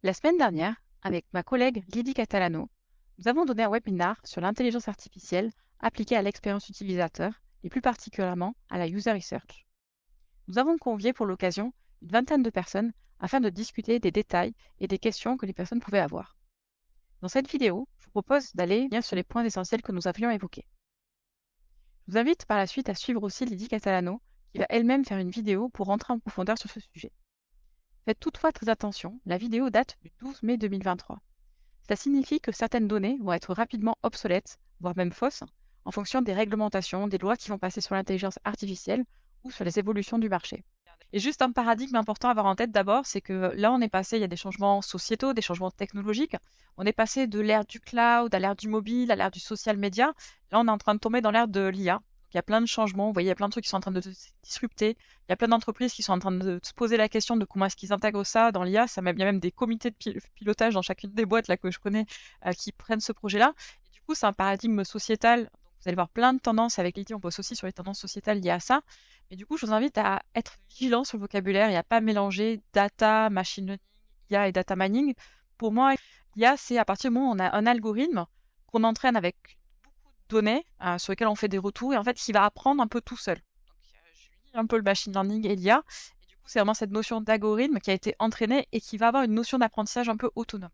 La semaine dernière, avec ma collègue Lydie Catalano, nous avons donné un webinar sur l'intelligence artificielle appliquée à l'expérience utilisateur et plus particulièrement à la user research. Nous avons convié pour l'occasion une vingtaine de personnes afin de discuter des détails et des questions que les personnes pouvaient avoir. Dans cette vidéo, je vous propose d'aller bien sur les points essentiels que nous avions évoqués. Je vous invite par la suite à suivre aussi Lydie Catalano, qui va elle-même faire une vidéo pour rentrer en profondeur sur ce sujet. Faites toutefois très attention, la vidéo date du 12 mai 2023. Cela signifie que certaines données vont être rapidement obsolètes, voire même fausses, en fonction des réglementations, des lois qui vont passer sur l'intelligence artificielle ou sur les évolutions du marché. Et juste un paradigme important à avoir en tête d'abord, c'est que là on est passé, il y a des changements sociétaux, des changements technologiques, on est passé de l'ère du cloud à l'ère du mobile, à l'ère du social media, là on est en train de tomber dans l'ère de l'IA. Il y a plein de changements, vous voyez, il y a plein de trucs qui sont en train de se disrupter, il y a plein d'entreprises qui sont en train de se poser la question de comment est-ce qu'ils intègrent ça dans l'IA, il y a même des comités de pilotage dans chacune des boîtes là, que je connais qui prennent ce projet-là, et du coup c'est un paradigme sociétal, donc vous allez voir plein de tendances, avec l'IT on bosse aussi sur les tendances sociétales liées à ça, mais du coup je vous invite à être vigilant sur le vocabulaire et à pas mélanger data, machine learning, IA et data mining. Pour moi, l'IA c'est à partir du moment où on a un algorithme qu'on entraîne avec données sur lesquelles on fait des retours et en fait qui va apprendre un peu tout seul. Donc, je lis un peu le machine learning et l'IA et du coup c'est vraiment cette notion d'algorithme qui a été entraînée et qui va avoir une notion d'apprentissage un peu autonome.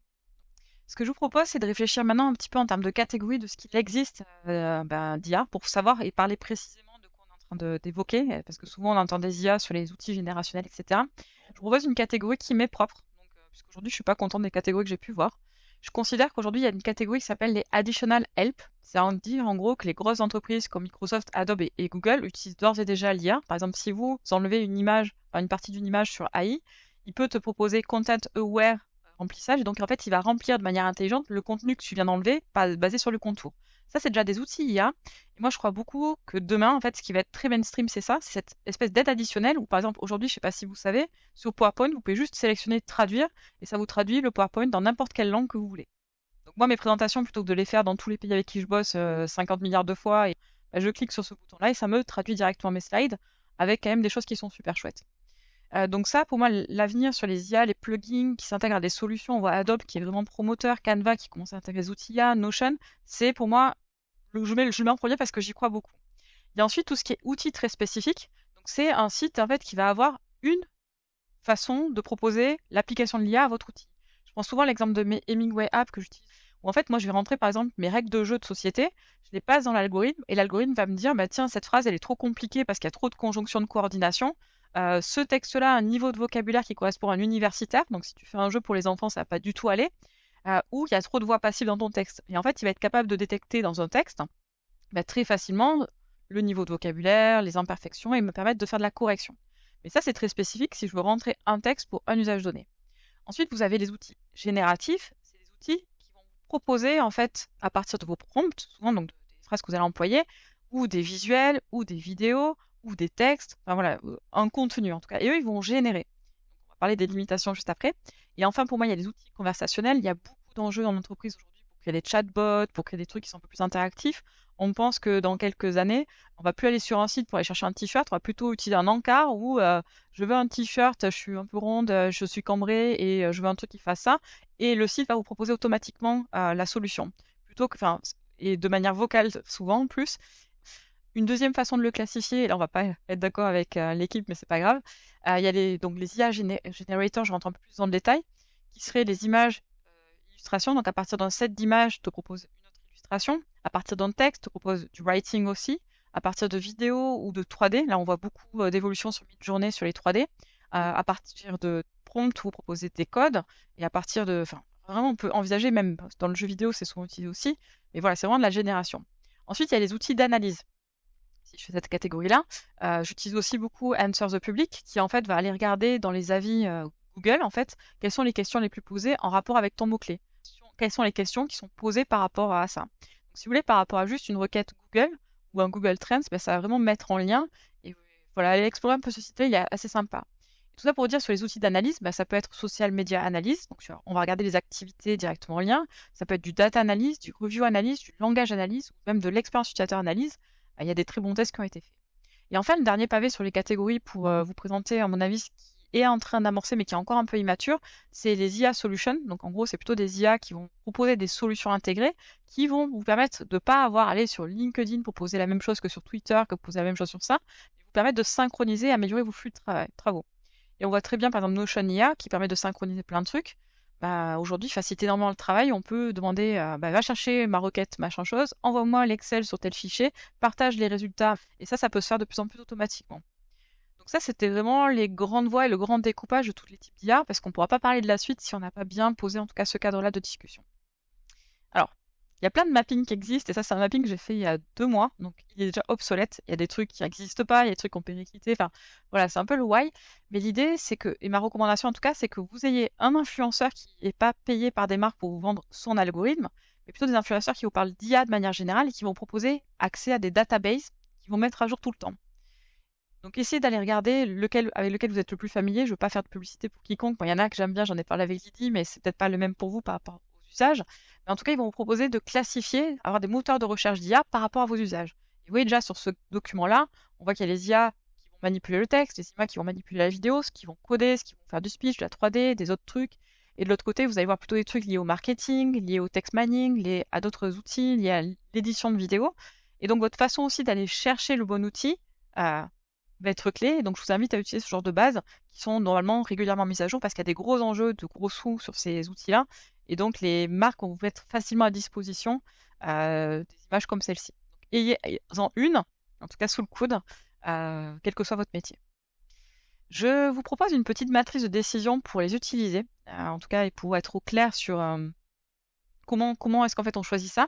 Ce que je vous propose, c'est de réfléchir maintenant un petit peu en termes de catégories de ce qu'il existe d'IA pour savoir et parler précisément de quoi on est en train d'évoquer, parce que souvent on entend des IA sur les outils générationnels, etc. Je vous propose une catégorie qui m'est propre, donc, puisqu'aujourd'hui je ne suis pas contente des catégories que j'ai pu voir. Je considère qu'aujourd'hui il y a une catégorie qui s'appelle les Additional Help. Ça veut dire en gros que les grosses entreprises comme Microsoft, Adobe et Google utilisent d'ores et déjà l'IA. Par exemple, si vous enlevez une image, une partie d'une image sur AI, il peut te proposer Content Aware remplissage, et donc en fait il va remplir de manière intelligente le contenu que tu viens d'enlever, basé sur le contour. Ça c'est déjà des outils IA, et moi je crois beaucoup que demain en fait ce qui va être très mainstream c'est ça, c'est cette espèce d'aide additionnelle où par exemple aujourd'hui, je sais pas si vous savez, sur PowerPoint vous pouvez juste sélectionner traduire, et ça vous traduit le PowerPoint dans n'importe quelle langue que vous voulez. Donc moi mes présentations, plutôt que de les faire dans tous les pays avec qui je bosse 50 milliards de fois, et je clique sur ce bouton là et ça me traduit directement mes slides avec quand même des choses qui sont super chouettes. Donc ça, pour moi, l'avenir sur les IA, les plugins qui s'intègrent à des solutions, on voit Adobe qui est vraiment promoteur, Canva qui commence à intégrer les outils IA, Notion, c'est pour moi, je le mets en premier parce que j'y crois beaucoup. Il y a ensuite tout ce qui est outils très spécifiques. Donc c'est un site en fait qui va avoir une façon de proposer l'application de l'IA à votre outil. Je prends souvent l'exemple de mes Hemingway App que j'utilise, où en fait moi je vais rentrer par exemple mes règles de jeu de société, je les passe dans l'algorithme et l'algorithme va me dire bah tiens cette phrase elle est trop compliquée parce qu'il y a trop de conjonctions de coordination. Ce texte-là a un niveau de vocabulaire qui correspond à un universitaire, donc si tu fais un jeu pour les enfants ça va pas du tout aller, ou il y a trop de voix passives dans ton texte. Et en fait il va être capable de détecter dans un texte très facilement le niveau de vocabulaire, les imperfections et me permettre de faire de la correction. Mais ça, c'est très spécifique si je veux rentrer un texte pour un usage donné. Ensuite, vous avez les outils génératifs. C'est des outils qui vont vous proposer, en fait, à partir de vos prompts, souvent donc des phrases que vous allez employer, ou des visuels, ou des vidéos, ou des textes, enfin voilà, un contenu en tout cas. Et eux, ils vont générer. Donc, on va parler des limitations juste après. Et enfin, pour moi, il y a les outils conversationnels. Il y a beaucoup d'enjeux dans l'entreprise aujourd'hui pour créer des chatbots, pour créer des trucs qui sont un peu plus interactifs. On pense que dans quelques années, on va plus aller sur un site pour aller chercher un t-shirt, on va plutôt utiliser un encart où je veux un t-shirt, je suis un peu ronde, je suis cambrée et je veux un truc qui fasse ça. Et le site va vous proposer automatiquement la solution. Plutôt que, et de manière vocale souvent en plus. Une deuxième façon de le classifier, et là on va pas être d'accord avec l'équipe, mais c'est pas grave. Il y a les IA Generator, je rentre un peu plus dans le détail, qui seraient des images illustrations. Donc à partir d'un set d'images, te propose une autre illustration. À partir d'un texte, te propose du writing aussi. À partir de vidéos ou de 3D, là on voit beaucoup d'évolution sur Midjourney sur les 3D. À partir de prompts, vous proposez des codes. Et à partir de... Enfin, vraiment, on peut envisager, même dans le jeu vidéo, c'est souvent utilisé aussi. Mais voilà, c'est vraiment de la génération. Ensuite, il y a les outils d'analyse. Si je fais cette catégorie-là, j'utilise aussi beaucoup Answer the Public, qui en fait va aller regarder dans les avis Google, en fait, quelles sont les questions les plus posées en rapport avec ton mot-clé. Quelles sont les questions qui sont posées par rapport à ça. Donc, si vous voulez, par rapport à juste une requête Google ou un Google Trends, ça va vraiment mettre en lien. Et voilà, aller explorer un peu ce site-là, il est assez sympa. Et tout ça pour dire sur les outils d'analyse, ça peut être social media analyse, donc on va regarder les activités directement en lien. Ça peut être du data analyse, du review analyse, du langage analyse, ou même de l'expérience utilisateur analyse. Il y a des très bons tests qui ont été faits. Et enfin, le dernier pavé sur les catégories pour vous présenter, à mon avis, ce qui est en train d'amorcer, mais qui est encore un peu immature, c'est les IA solutions. Donc en gros, c'est plutôt des IA qui vont proposer des solutions intégrées qui vont vous permettre de ne pas avoir à aller sur LinkedIn pour poser la même chose que sur Twitter, que poser la même chose sur ça, mais vous permettre de synchroniser et améliorer vos flux de travaux. Et on voit très bien, par exemple, Notion IA qui permet de synchroniser plein de trucs. Aujourd'hui, facilite énormément le travail. On peut demander, va chercher ma requête, machin chose, envoie-moi l'Excel sur tel fichier, partage les résultats. Et ça peut se faire de plus en plus automatiquement. Donc ça, c'était vraiment les grandes voies et le grand découpage de tous les types d'IA, parce qu'on ne pourra pas parler de la suite si on n'a pas bien posé, en tout cas, ce cadre-là de discussion. Alors, il y a plein de mappings qui existent, et ça, c'est un mapping que j'ai fait il y a 2 mois, donc il est déjà obsolète. Il y a des trucs qui n'existent pas, il y a des trucs qu'on périclité, enfin, voilà, c'est un peu le why. Mais l'idée, c'est que, et ma recommandation en tout cas, c'est que vous ayez un influenceur qui n'est pas payé par des marques pour vous vendre son algorithme, mais plutôt des influenceurs qui vous parlent d'IA de manière générale et qui vont proposer accès à des databases qui vont mettre à jour tout le temps. Donc essayez d'aller regarder avec lequel vous êtes le plus familier. Je ne veux pas faire de publicité pour quiconque. Moi, il y en a que j'aime bien, j'en ai parlé avec Lydie, mais c'est peut-être pas le même pour vous par rapport aux usages. Mais en tout cas, ils vont vous proposer de classifier, avoir des moteurs de recherche d'IA par rapport à vos usages. Et vous voyez déjà sur ce document-là, on voit qu'il y a les IA qui vont manipuler le texte, les IA qui vont manipuler la vidéo, ce qui vont coder, ce qui vont faire du speech, de la 3D, des autres trucs. Et de l'autre côté, vous allez voir plutôt des trucs liés au marketing, liés au text mining, liés à d'autres outils, liés à l'édition de vidéos. Et donc, votre façon aussi d'aller chercher le bon outil, va être clé. Donc, je vous invite à utiliser ce genre de bases qui sont normalement régulièrement mises à jour parce qu'il y a des gros enjeux, de gros sous sur ces outils-là. Et donc, les marques vont vous mettre facilement à disposition des images comme celle-ci. Ayez-en une, en tout cas sous le coude, quel que soit votre métier. Je vous propose une petite matrice de décision pour les utiliser, en tout cas, et pour être au clair sur comment est-ce qu'en fait on choisit ça.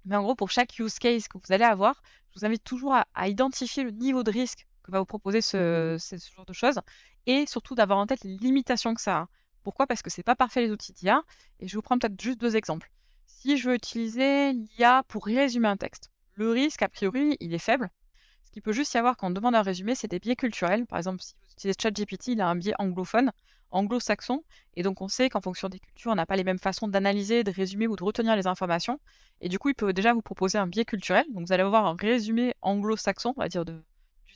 Mais en gros, pour chaque use case que vous allez avoir, je vous invite toujours à identifier le niveau de risque que va vous proposer ce genre de choses et surtout d'avoir en tête les limitations que ça a. Pourquoi? Parce que c'est pas parfait les outils d'IA et je vais vous prendre peut-être juste 2 exemples. Si je veux utiliser l'IA pour résumer un texte, le risque, a priori, il est faible. Ce qu'il peut juste y avoir quand on demande un résumé, c'est des biais culturels. Par exemple, si vous utilisez ChatGPT, il a un biais anglophone, anglo-saxon, et donc on sait qu'en fonction des cultures, on n'a pas les mêmes façons d'analyser, de résumer ou de retenir les informations. Et du coup, il peut déjà vous proposer un biais culturel. Donc vous allez avoir un résumé anglo-saxon, on va dire, du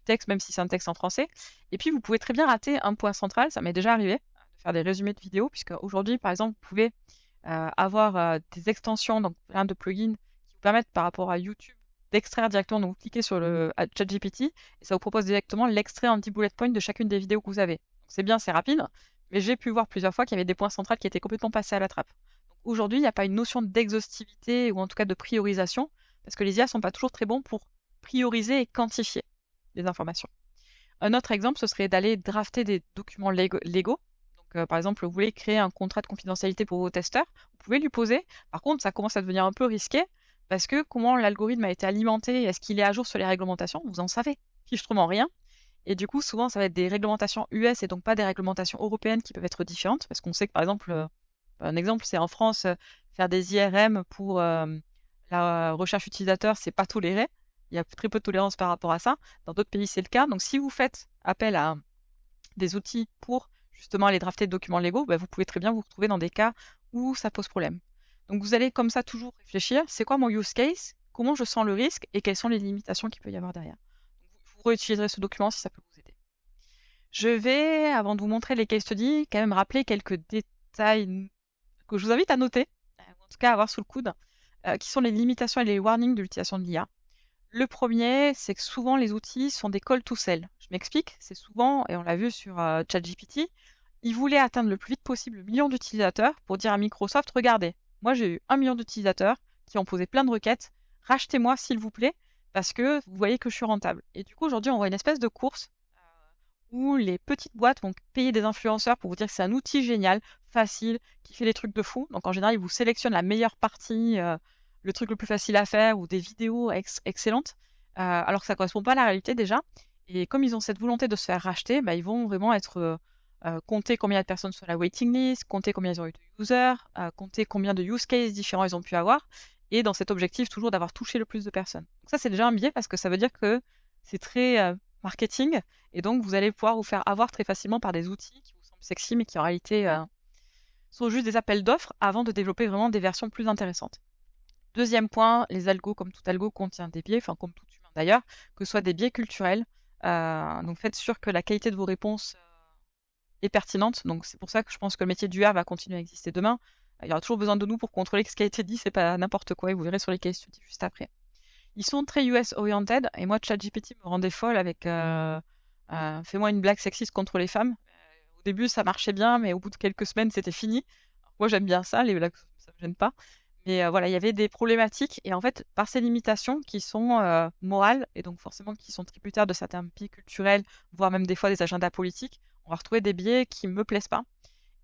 texte, même si c'est un texte en français. Et puis, vous pouvez très bien rater un point central. Ça m'est déjà arrivé de faire des résumés de vidéos, puisque aujourd'hui, par exemple, vous pouvez avoir des extensions, donc plein de plugins qui vous permettent par rapport à YouTube d'extraire directement. Donc vous cliquez sur le ChatGPT et ça vous propose directement l'extrait en 10 bullet points de chacune des vidéos que vous avez. C'est bien, c'est rapide, mais j'ai pu voir plusieurs fois qu'il y avait des points centraux qui étaient complètement passés à la trappe. Donc aujourd'hui, il n'y a pas une notion d'exhaustivité ou en tout cas de priorisation, parce que les IA ne sont pas toujours très bons pour prioriser et quantifier les informations. Un autre exemple, ce serait d'aller drafter des documents légaux. Donc, par exemple, vous voulez créer un contrat de confidentialité pour vos testeurs, vous pouvez lui poser. Par contre, ça commence à devenir un peu risqué, parce que comment l'algorithme a été alimenté, est-ce qu'il est à jour sur les réglementations? Vous en savez fichtrement rien. Et du coup, souvent, ça va être des réglementations US et donc pas des réglementations européennes qui peuvent être différentes, parce qu'on sait que, par exemple, un exemple, c'est en France, faire des IRM pour la recherche utilisateur, c'est pas toléré. Il y a très peu de tolérance par rapport à ça. Dans d'autres pays, c'est le cas. Donc, si vous faites appel à des outils pour justement aller drafter des documents légaux, vous pouvez très bien vous retrouver dans des cas où ça pose problème. Donc, vous allez comme ça toujours réfléchir, c'est quoi mon use case, comment je sens le risque et quelles sont les limitations qu'il peut y avoir derrière. Donc, vous réutiliserez ce document si ça peut vous aider. Je vais, avant de vous montrer les case studies, quand même rappeler quelques détails que je vous invite à noter, en tout cas à avoir sous le coude, qui sont les limitations et les warnings de l'utilisation de l'IA. Le premier, c'est que souvent les outils sont des call to sell. Je m'explique, c'est souvent, et on l'a vu sur ChatGPT, ils voulaient atteindre le plus vite possible le million d'utilisateurs pour dire à Microsoft, regardez, moi j'ai eu 1 million d'utilisateurs qui ont posé plein de requêtes, rachetez-moi s'il vous plaît, parce que vous voyez que je suis rentable. Et du coup, aujourd'hui, on voit une espèce de course où les petites boîtes vont payer des influenceurs pour vous dire que c'est un outil génial, facile, qui fait des trucs de fou. Donc en général, ils vous sélectionnent la meilleure partie, le truc le plus facile à faire ou des vidéos excellentes, alors que ça ne correspond pas à la réalité déjà. Et comme ils ont cette volonté de se faire racheter, ils vont vraiment être compter combien de personnes sur la waiting list, compter combien ils ont eu de users, compter combien de use cases différents ils ont pu avoir, et dans cet objectif toujours d'avoir touché le plus de personnes. Donc ça, c'est déjà un biais parce que ça veut dire que c'est très marketing, et donc vous allez pouvoir vous faire avoir très facilement par des outils qui vous semblent sexy, mais qui en réalité sont juste des appels d'offres avant de développer vraiment des versions plus intéressantes. Deuxième point, les algos, comme tout algo, contient des biais, enfin comme tout humain d'ailleurs, que ce soit des biais culturels. Donc faites sûr que la qualité de vos réponses et pertinente. Donc c'est pour ça que je pense que le métier d'UA va continuer à exister demain. Il y aura toujours besoin de nous pour contrôler que ce qui a été dit, c'est pas n'importe quoi, et vous verrez sur les case studies juste après. Ils sont très US-oriented, et moi, ChatGPT me rendait folle avec fais-moi une blague sexiste contre les femmes. Au début, ça marchait bien, mais au bout de quelques semaines, c'était fini. Alors, moi, j'aime bien ça, les blagues, ça me gêne pas. Mais voilà, il y avait des problématiques, et en fait, par ces limitations qui sont morales, et donc forcément qui sont tributaires de certains biais culturels, voire même des fois des agendas politiques, on va retrouver des biais qui me plaisent pas.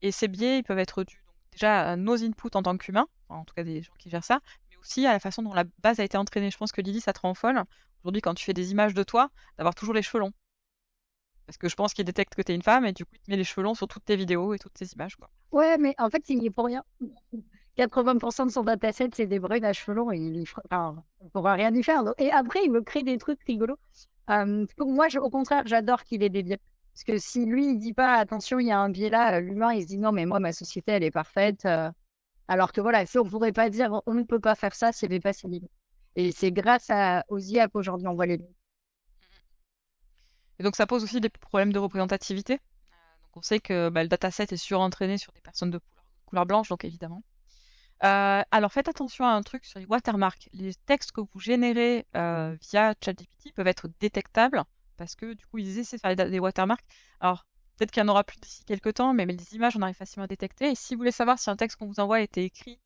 Et ces biais, ils peuvent être dus donc, déjà à nos inputs en tant qu'humains, en tout cas des gens qui gèrent ça, mais aussi à la façon dont la base a été entraînée. Je pense que Lily, ça te rend folle. Aujourd'hui, quand tu fais des images de toi, d'avoir toujours les cheveux longs. Parce que je pense qu'il détecte que tu es une femme et du coup, il te met les cheveux longs sur toutes tes vidéos et toutes tes images, quoi. Ouais, mais en fait, il est pour rien. 80% de son dataset, c'est des bruns à cheveux longs et enfin, on ne pourra rien y faire. Et après, il me crée des trucs rigolos. Moi, au contraire, j'adore qu'il ait des biais. Parce que si lui, il dit pas, attention, il y a un biais là, l'humain, il se dit, non, mais moi, ma société, elle est parfaite. Alors que voilà, si on ne pourrait pas dire, on ne peut pas faire ça, c'est pas si libre. Et c'est grâce aux IA qu'aujourd'hui, on voit les limites. Et donc, ça pose aussi des problèmes de représentativité. Donc, on sait que le dataset est surentraîné sur des personnes de couleur blanche, donc évidemment. Alors, faites attention à un truc sur les watermarks. Les textes que vous générez via ChatGPT peuvent être détectables parce que du coup, ils essaient de faire des watermarks. Alors, peut-être qu'il y en aura plus d'ici quelques temps, mais les images, on arrive facilement à détecter. Et si vous voulez savoir si un texte qu'on vous envoie a été écrit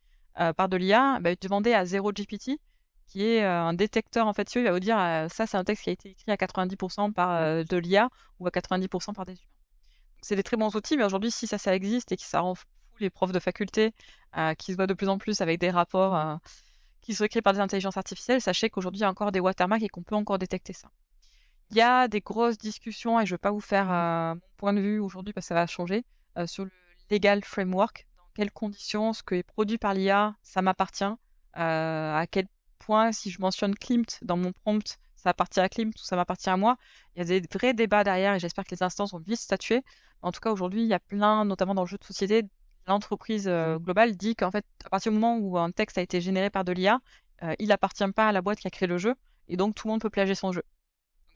par de l'IA, demandez à ZeroGPT, qui est un détecteur, en fait, il va vous dire ça, c'est un texte qui a été écrit à 90% par de l'IA ou à 90% par des humains. C'est des très bons outils, mais aujourd'hui, si ça existe et que ça rend fou les profs de faculté qui se voient de plus en plus avec des rapports qui sont écrits par des intelligences artificielles, sachez qu'aujourd'hui, il y a encore des watermarks et qu'on peut encore détecter ça. Il y a des grosses discussions, et je ne vais pas vous faire mon point de vue aujourd'hui parce que ça va changer, sur le legal framework, dans quelles conditions ce qui est produit par l'IA, ça m'appartient, à quel point, si je mentionne Klimt dans mon prompt, ça appartient à Klimt ou ça m'appartient à moi. Il y a des vrais débats derrière et j'espère que les instances vont vite statuer. En tout cas, aujourd'hui, il y a plein, notamment dans le jeu de société, l'entreprise globale dit qu'en fait, à partir du moment où un texte a été généré par de l'IA, il n'appartient pas à la boîte qui a créé le jeu et donc tout le monde peut plagier son jeu.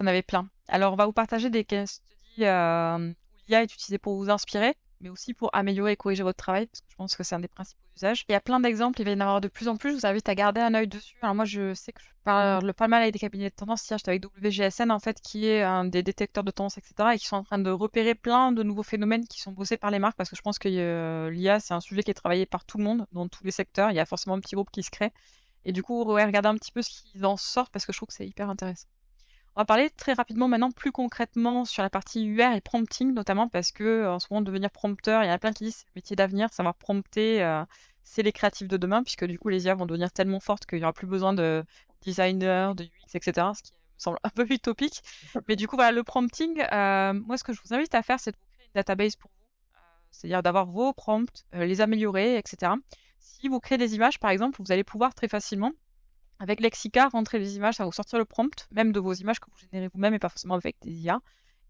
On avait plein. Alors, on va vous partager des case studies où l'IA est utilisée pour vous inspirer, mais aussi pour améliorer et corriger votre travail, parce que je pense que c'est un des principaux usages. Il y a plein d'exemples, il va y en avoir de plus en plus, je vous invite à garder un œil dessus. Alors moi, je sais que je parle pas mal avec des cabinets de tendance, hier j'étais avec WGSN, en fait, qui est un des détecteurs de tendance, etc., et qui sont en train de repérer plein de nouveaux phénomènes qui sont bossés par les marques, parce que je pense que l'IA, c'est un sujet qui est travaillé par tout le monde, dans tous les secteurs, il y a forcément un petit groupe qui se crée. Et du coup, ouais, regardez un petit peu ce qu'ils en sortent, parce que je trouve que c'est hyper intéressant. On va parler très rapidement maintenant, plus concrètement, sur la partie UR et prompting, notamment parce que en ce moment, devenir prompteur, il y en a plein qui disent que c'est le métier d'avenir, savoir prompter, c'est les créatifs de demain, puisque du coup, les IA vont devenir tellement fortes qu'il n'y aura plus besoin de designers, de UX, etc., ce qui me semble un peu utopique. Mais du coup, voilà, le prompting, moi, ce que je vous invite à faire, c'est de vous créer une database pour vous, c'est-à-dire d'avoir vos prompts, les améliorer, etc. Si vous créez des images, par exemple, vous allez pouvoir très facilement avec Lexica, rentrer les images, ça va vous sortir le prompt, même de vos images que vous générez vous-même et pas forcément avec des IA.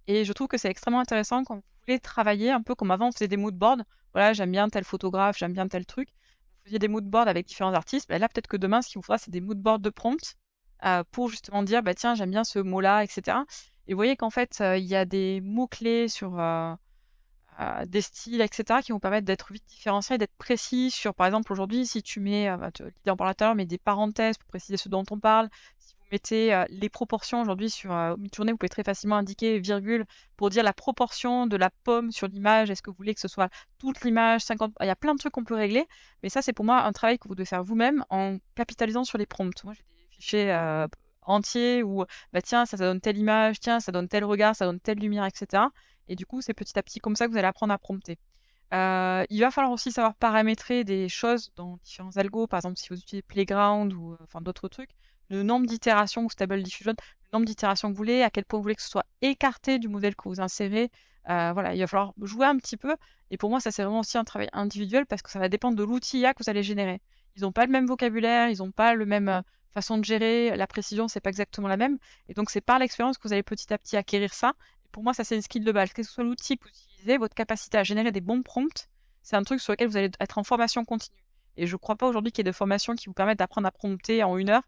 Et je trouve que c'est extrêmement intéressant quand vous voulez travailler un peu comme avant, on faisait des moodboards. Voilà, j'aime bien tel photographe, j'aime bien tel truc. Vous faisiez des moodboards avec différents artistes. Là, peut-être que demain, ce qu'il vous faudra, c'est des moodboards de prompts pour justement dire, tiens, j'aime bien ce mot-là, etc. Et vous voyez qu'en fait, il y a des mots-clés sur des styles, etc., qui vont permettre d'être vite différenciés et d'être précis sur, par exemple, aujourd'hui, si tu mets, l'idée en parle tout à l'heure, mais des parenthèses pour préciser ce dont on parle, si vous mettez les proportions aujourd'hui sur Midjourney, vous pouvez très facilement indiquer virgule pour dire la proportion de la pomme sur l'image, est-ce que vous voulez que ce soit toute l'image, 50... Il y a plein de trucs qu'on peut régler, mais ça, c'est pour moi un travail que vous devez faire vous-même en capitalisant sur les prompts. Moi, j'ai des fichiers entiers où, tiens, ça donne telle image, tiens, ça donne tel regard, ça donne telle lumière, etc. Et du coup, c'est petit à petit comme ça que vous allez apprendre à prompter. Il va falloir aussi savoir paramétrer des choses dans différents algos. Par exemple, si vous utilisez Playground ou d'autres trucs, le nombre d'itérations ou Stable Diffusion, le nombre d'itérations que vous voulez, à quel point vous voulez que ce soit écarté du modèle que vous insérez. Voilà, il va falloir jouer un petit peu. Et pour moi, ça, c'est vraiment aussi un travail individuel parce que ça va dépendre de l'outil IA que vous allez générer. Ils n'ont pas le même vocabulaire, ils n'ont pas le même façon de gérer. La précision, c'est pas exactement la même. Et donc, c'est par l'expérience que vous allez petit à petit acquérir ça. Pour moi, ça, c'est une skill de base. Quel que soit l'outil que vous utilisez, votre capacité à générer des bons prompts, c'est un truc sur lequel vous allez être en formation continue. Et je ne crois pas aujourd'hui qu'il y ait de formations qui vous permettent d'apprendre à prompter en 1 heure.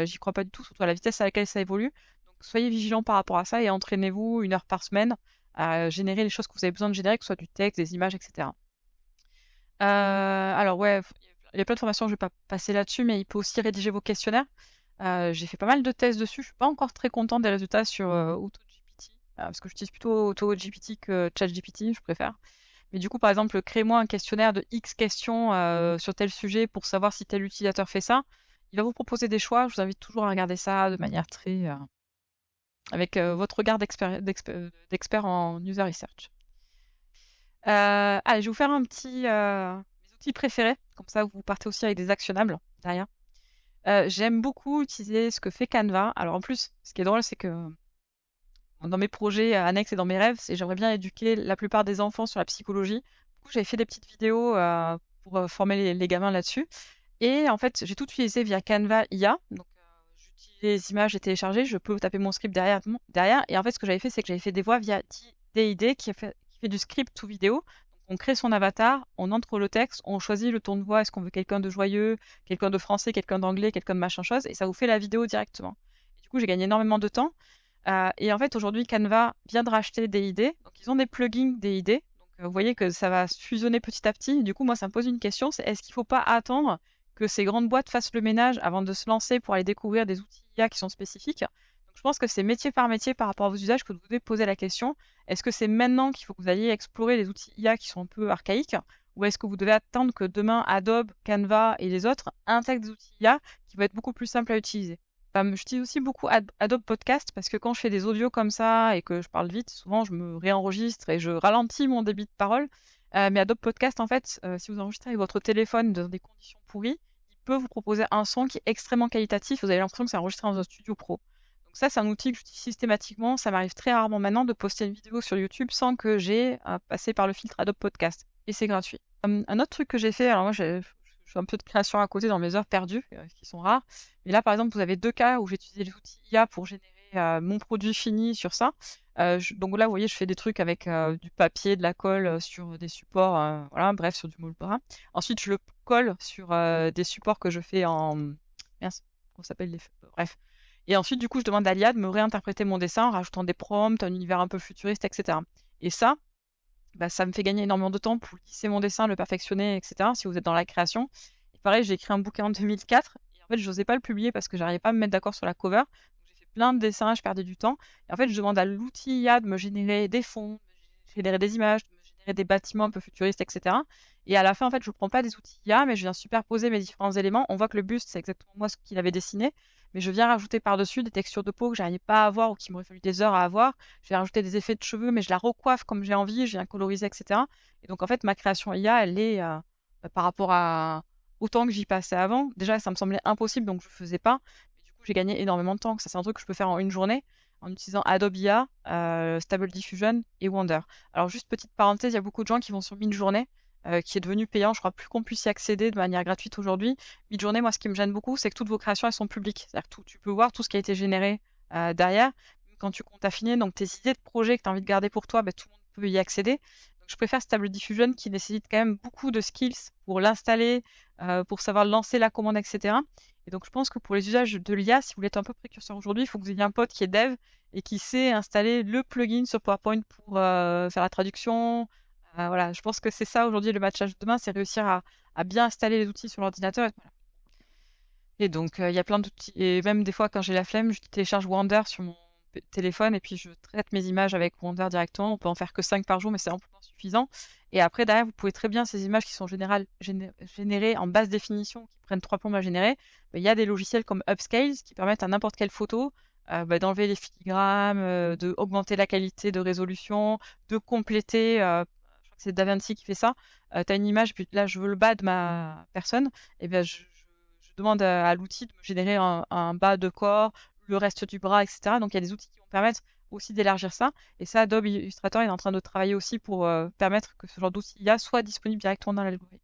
J'y crois pas du tout, surtout à la vitesse à laquelle ça évolue. Donc, soyez vigilants par rapport à ça et entraînez-vous 1 heure par semaine. à générer les choses que vous avez besoin de générer, que ce soit du texte, des images, etc. Alors ouais, il y a plein de formations, je vais pas passer là-dessus, mais il peut aussi rédiger vos questionnaires. J'ai fait pas mal de tests dessus. Je suis pas encore très contente des résultats sur AutoGPT, parce que j'utilise plutôt AutoGPT que ChatGPT, je préfère. Mais du coup, par exemple, créez-moi un questionnaire de X questions sur tel sujet pour savoir si tel utilisateur fait ça. Il va vous proposer des choix. Je vous invite toujours à regarder ça de manière très avec votre regard d'expert en user research. Allez, je vais vous faire un petit mes outils préférés. Comme ça, vous partez aussi avec des actionnables derrière. J'aime beaucoup utiliser ce que fait Canva. Alors en plus, ce qui est drôle, c'est que dans mes projets annexes et dans mes rêves, j'aimerais bien éduquer la plupart des enfants sur la psychologie. Du coup, j'avais fait des petites vidéos pour former les gamins là-dessus. Et en fait, j'ai tout utilisé via Canva IA. Donc, j'utilise les images, les télécharger, je peux taper mon script derrière. Et en fait, ce que j'avais fait, c'est que j'avais fait des voix via DID qui fait du script tout vidéo. Donc, on crée son avatar, on entre le texte, on choisit le ton de voix. Est-ce qu'on veut quelqu'un de joyeux, quelqu'un de français, quelqu'un d'anglais, quelqu'un de machin chose. Et ça vous fait la vidéo directement. Et du coup, j'ai gagné énormément de temps. Et en fait, aujourd'hui, Canva vient de racheter DID. Donc, ils ont des plugins DID. Donc, vous voyez que ça va se fusionner petit à petit. Du coup, moi, ça me pose une question, c'est est-ce qu'il ne faut pas attendre que ces grandes boîtes fassent le ménage avant de se lancer pour aller découvrir des outils IA qui sont spécifiques? Donc, je pense que c'est métier par métier par rapport à vos usages que vous devez poser la question. Est-ce que c'est maintenant qu'il faut que vous alliez explorer les outils IA qui sont un peu archaïques? Ou est-ce que vous devez attendre que demain, Adobe, Canva et les autres intègrent des outils IA qui vont être beaucoup plus simples à utiliser? J'utilise aussi beaucoup Adobe Podcast parce que quand je fais des audios comme ça et que je parle vite, souvent je me réenregistre et je ralentis mon débit de parole. Mais Adobe Podcast, en fait, si vous enregistrez avec votre téléphone dans des conditions pourries, il peut vous proposer un son qui est extrêmement qualitatif. Vous avez l'impression que c'est enregistré dans un studio pro. Donc ça, c'est un outil que j'utilise systématiquement. Ça m'arrive très rarement maintenant de poster une vidéo sur YouTube sans que j'ai passé par le filtre Adobe Podcast. Et c'est gratuit. Un autre truc que j'ai fait, alors moi, je fais un peu de création à côté dans mes heures perdues, qui sont rares. Mais là, par exemple, vous avez deux cas où j'ai utilisé les outils IA pour générer mon produit fini sur ça. Donc là, vous voyez, je fais des trucs avec du papier, de la colle sur des supports, voilà, bref, sur du moule brun. Ensuite, je le colle sur des supports que je fais en... Mince, comment ça s'appelle bref. Et ensuite, du coup, je demande à l'IA de me réinterpréter mon dessin en rajoutant des prompts, un univers un peu futuriste, etc. Et ça, ça me fait gagner énormément de temps pour lisser mon dessin, le perfectionner, etc. Si vous êtes dans la création. Et pareil, j'ai écrit un bouquin en 2004. Et en fait, je n'osais pas le publier parce que j'arrivais pas à me mettre d'accord sur la cover. Donc, j'ai fait plein de dessins, je perdais du temps. Et en fait, je demande à l'outil IA de me générer des fonds, de me générer des images, de me générer des bâtiments un peu futuristes, etc. Et à la fin, en fait, je ne prends pas des outils IA, mais je viens superposer mes différents éléments. On voit que le buste, c'est exactement moi ce qu'il avait dessiné. Mais je viens rajouter par-dessus des textures de peau que j'arrivais pas à avoir ou qui m'auraient fallu des heures à avoir. Je viens rajouter des effets de cheveux, mais je la recoiffe comme j'ai envie, je viens coloriser, etc. Et donc, en fait, ma création IA, elle est par rapport à autant que j'y passais avant. Déjà, ça me semblait impossible, donc je ne faisais pas. Mais du coup, j'ai gagné énormément de temps. Ça, c'est un truc que je peux faire en une journée en utilisant Adobe IA, Stable Diffusion et Wonder. Alors, juste petite parenthèse, il y a beaucoup de gens qui vont sur Midjourney, qui est devenu payant. Je crois plus qu'on puisse y accéder de manière gratuite aujourd'hui. Midjourney, moi, ce qui me gêne beaucoup, c'est que toutes vos créations, elles sont publiques. C'est-à-dire que tu peux voir tout ce qui a été généré derrière. Quand tu comptes affiner, donc tes idées de projet que tu as envie de garder pour toi, tout le monde peut y accéder. Donc, je préfère Stable Diffusion qui nécessite quand même beaucoup de skills pour l'installer, pour savoir lancer la commande, etc. Et donc, je pense que pour les usages de l'IA, si vous voulez être un peu précurseur aujourd'hui, il faut que vous ayez un pote qui est dev et qui sait installer le plugin sur PowerPoint pour faire la traduction. Voilà, je pense que c'est ça aujourd'hui le matchage de demain, c'est réussir à bien installer les outils sur l'ordinateur. Voilà. Et donc, il y a plein d'outils. Et même des fois, quand j'ai la flemme, je télécharge Wonder sur mon téléphone et puis je traite mes images avec Wonder directement. On peut en faire que 5 par jour, mais c'est amplement suffisant. Et après, derrière, vous pouvez très bien, ces images qui sont générées en basse définition, qui prennent 3 plombes à générer, il y a des logiciels comme Upscale qui permettent à n'importe quelle photo d'enlever les filigrammes, d'augmenter la qualité de résolution, de compléter. Je crois que c'est DaVinci qui fait ça. Tu as une image, puis là, je veux le bas de ma personne. Et bien, je demande à l'outil de me générer un bas de corps, le reste du bras, etc. Donc, il y a des outils qui vont permettre aussi d'élargir ça. Et ça, Adobe Illustrator est en train de travailler aussi pour permettre que ce genre d'outil IA soit disponible directement dans l'algorithme.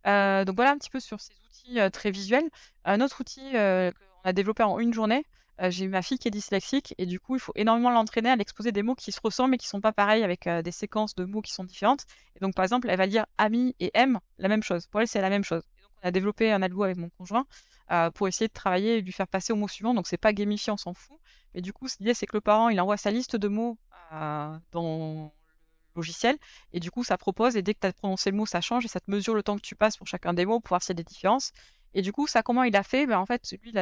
Donc, voilà un petit peu sur ces outils très visuels. Un autre outil qu'on a développé en une journée, j'ai ma fille qui est dyslexique et du coup, il faut énormément l'entraîner à l'exposer des mots qui se ressemblent mais qui ne sont pas pareils avec des séquences de mots qui sont différentes. Et donc, par exemple, elle va lire ami et aime la même chose. Pour elle, c'est la même chose. Et donc, on a développé un algo avec mon conjoint pour essayer de travailler et lui faire passer au mot suivant. Donc, c'est pas gamifié, on s'en fout. Mais du coup, l'idée, c'est que le parent, il envoie sa liste de mots dans le logiciel. Et du coup, ça propose, et dès que tu as prononcé le mot, ça change, et ça te mesure le temps que tu passes pour chacun des mots pour voir s'il y a des différences. Et du coup, ça, comment il a fait? En fait, lui,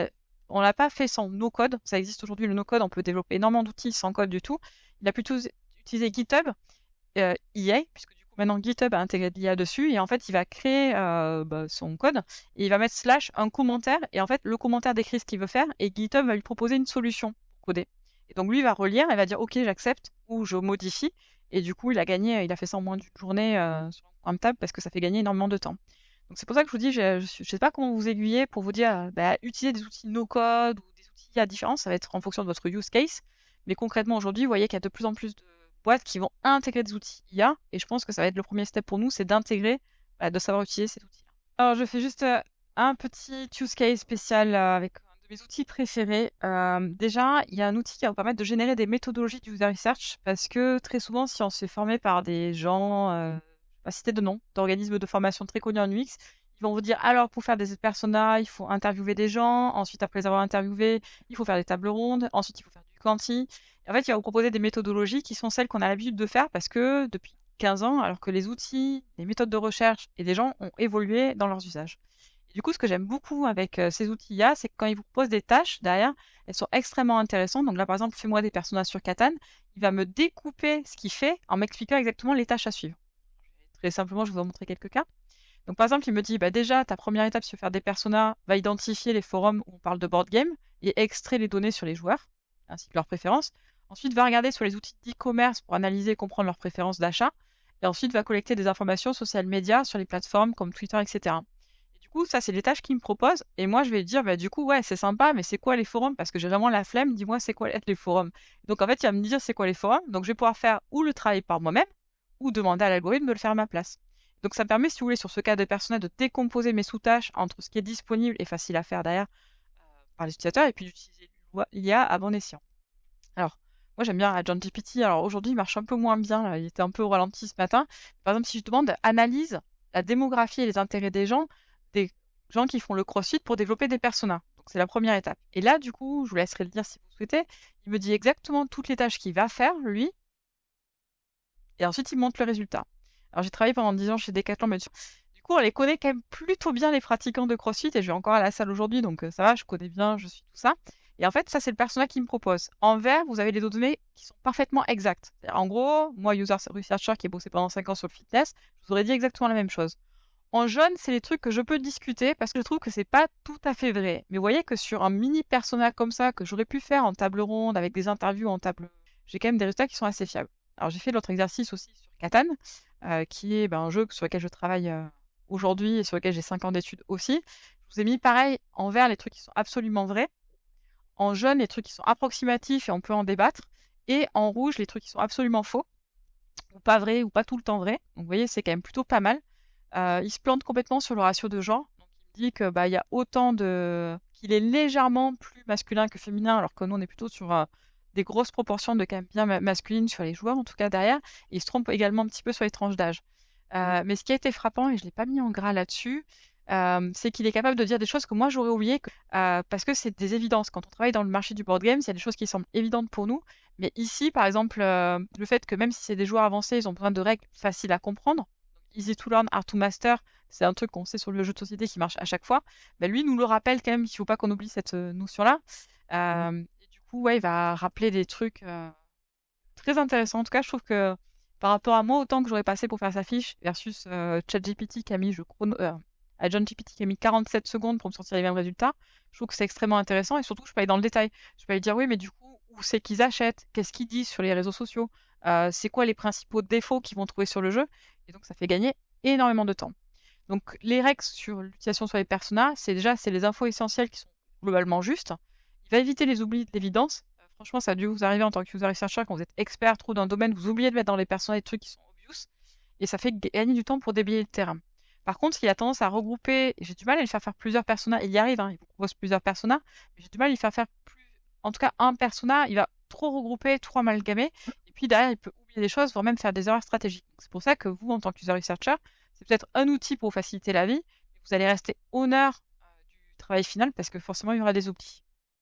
on l'a pas fait sans no-code. Ça existe aujourd'hui, le no-code. On peut développer énormément d'outils sans code du tout. Il a plutôt utilisé GitHub IA, puisque du coup, maintenant, GitHub a intégré de l'IA dessus. Et en fait, il va créer son code. Et il va mettre / un commentaire. Et en fait, le commentaire décrit ce qu'il veut faire. Et GitHub va lui proposer une solution pour coder. Et donc, lui, il va relire et va dire, OK, j'accepte ou je modifie. Et du coup, il a fait ça en moins d'une journée sur un table parce que ça fait gagner énormément de temps. Donc, c'est pour ça que je vous dis, je ne sais pas comment vous aiguiller pour vous dire, utilisez des outils no-code ou des outils à différence. Ça va être en fonction de votre use case. Mais concrètement, aujourd'hui, vous voyez qu'il y a de plus en plus de boîtes qui vont intégrer des outils IA. Et je pense que ça va être le premier step pour nous, c'est d'intégrer, de savoir utiliser ces outils-là. Alors, je fais juste un petit use case spécial avec un de mes outils préférés. Déjà, il y a un outil qui va vous permettre de générer des méthodologies de user research parce que très souvent, si on se fait former par des gens, je vais pas citer de nom, d'organismes de formation très connus en UX, ils vont vous dire alors pour faire des personas, il faut interviewer des gens. Ensuite, après les avoir interviewés, il faut faire des tables rondes. Ensuite, il faut faire du quanti. Et en fait, il va vous proposer des méthodologies qui sont celles qu'on a l'habitude de faire parce que depuis 15 ans, alors que les outils, les méthodes de recherche et des gens ont évolué dans leurs usages. Et du coup, ce que j'aime beaucoup avec ces outils IA, c'est que quand ils vous proposent des tâches derrière, elles sont extrêmement intéressantes. Donc là, par exemple, fais-moi des personnages sur Catan. Il va me découper ce qu'il fait en m'expliquant exactement les tâches à suivre. Très simplement, je vais vous en montrer quelques cas. Donc par exemple, il me dit, déjà, ta première étape, si tu veux faire des personas, va identifier les forums où on parle de board game et extraire les données sur les joueurs, ainsi que leurs préférences. Ensuite, va regarder sur les outils d'e-commerce pour analyser et comprendre leurs préférences d'achat. Et ensuite, va collecter des informations social médias sur les plateformes comme Twitter, etc. Et du coup, ça, c'est les tâches qu'il me propose. Et moi, je vais dire, du coup, ouais, c'est sympa, mais c'est quoi les forums? Parce que j'ai vraiment la flemme. Dis-moi, c'est quoi les forums? Donc, en fait, il va me dire, c'est quoi les forums? Donc, je vais pouvoir faire ou le travail par moi-même, ou demander à l'algorithme de le faire à ma place. Donc, ça me permet, si vous voulez, sur ce cas de personnel, de décomposer mes sous-tâches entre ce qui est disponible et facile à faire derrière par les utilisateurs, et puis d'utiliser l'IA à bon escient. Alors, moi, j'aime bien AgentGPT. Alors, aujourd'hui, il marche un peu moins bien. Là. Il était un peu au ralenti ce matin. Par exemple, si je demande, analyse la démographie et les intérêts des gens qui font le crossfit pour développer des personas. Donc, c'est la première étape. Et là, du coup, je vous laisserai le dire si vous souhaitez. Il me dit exactement toutes les tâches qu'il va faire, lui. Et ensuite, il montre le résultat. Alors, j'ai travaillé pendant 10 ans chez Decathlon, mais du coup, on les connaît quand même plutôt bien, les pratiquants de CrossFit, et je vais encore à la salle aujourd'hui, donc ça va, je connais bien, je suis tout ça. Et en fait, ça, c'est le persona qui me propose. En vert, vous avez les données qui sont parfaitement exactes. En gros, moi, user researcher qui ai bossé pendant 5 ans sur le fitness, je vous aurais dit exactement la même chose. En jaune, c'est les trucs que je peux discuter parce que je trouve que c'est pas tout à fait vrai. Mais vous voyez que sur un mini persona comme ça, que j'aurais pu faire en table ronde, avec des interviews en table, j'ai quand même des résultats qui sont assez fiables. Alors, j'ai fait l'autre exercice aussi sur Catan, qui est un jeu sur lequel je travaille aujourd'hui et sur lequel j'ai 5 ans d'études aussi. Je vous ai mis pareil en vert les trucs qui sont absolument vrais, en jaune les trucs qui sont approximatifs et on peut en débattre, et en rouge les trucs qui sont absolument faux, ou pas vrais, ou pas tout le temps vrais. Donc vous voyez, c'est quand même plutôt pas mal. Il se plante complètement sur le ratio de genre. Donc il me dit que il y a autant de... qu'il est légèrement plus masculin que féminin, alors que nous on est plutôt sur des grosses proportions de quand même bien masculines sur les joueurs, en tout cas derrière. Et il se trompe également un petit peu sur les tranches d'âge. Mais ce qui a été frappant, et je ne l'ai pas mis en gras là-dessus, c'est qu'il est capable de dire des choses que moi j'aurais oubliées, parce que c'est des évidences. Quand on travaille dans le marché du board game, il y a des choses qui semblent évidentes pour nous. Mais ici, par exemple, le fait que même si c'est des joueurs avancés, ils ont besoin de règles faciles à comprendre. Easy to learn, hard to master, c'est un truc qu'on sait sur le jeu de société qui marche à chaque fois. Lui nous le rappelle quand même, il ne faut pas qu'on oublie cette notion-là. Et du coup, ouais, il va rappeler des trucs très intéressants. En tout cas, je trouve que par rapport à moi, autant que j'aurais passé pour faire sa fiche versus ChatGPT qui a mis, AgentGPT qui a mis 47 secondes pour me sortir les mêmes résultats, je trouve que c'est extrêmement intéressant et surtout, je peux aller dans le détail. Je peux aller dire, oui, mais du coup, où c'est qu'ils achètent? Qu'est-ce qu'ils disent sur les réseaux sociaux? C'est quoi les principaux défauts qu'ils vont trouver sur le jeu? Et donc, ça fait gagner énormément de temps. Donc, les règles sur l'utilisation sur les personas, c'est les infos essentielles qui sont globalement justes. Il va éviter les oublis de l'évidence. Franchement, ça a dû vous arriver en tant que user researcher quand vous êtes expert trop d'un domaine, vous oubliez de mettre dans les personas des trucs qui sont obvious. Et ça fait gagner du temps pour déblayer le terrain. Par contre, il a tendance à regrouper, j'ai du mal à lui faire plusieurs personas. Il y arrive, il propose plusieurs personas, mais j'ai du mal à lui faire en tout cas, un persona, il va trop regrouper, trop amalgamer, et puis derrière, il peut oublier des choses, voire même faire des erreurs stratégiques. C'est pour ça que vous, en tant qu'user researcher, c'est peut-être un outil pour vous faciliter la vie, mais vous allez rester honneur du travail final, parce que forcément, il y aura des oublis.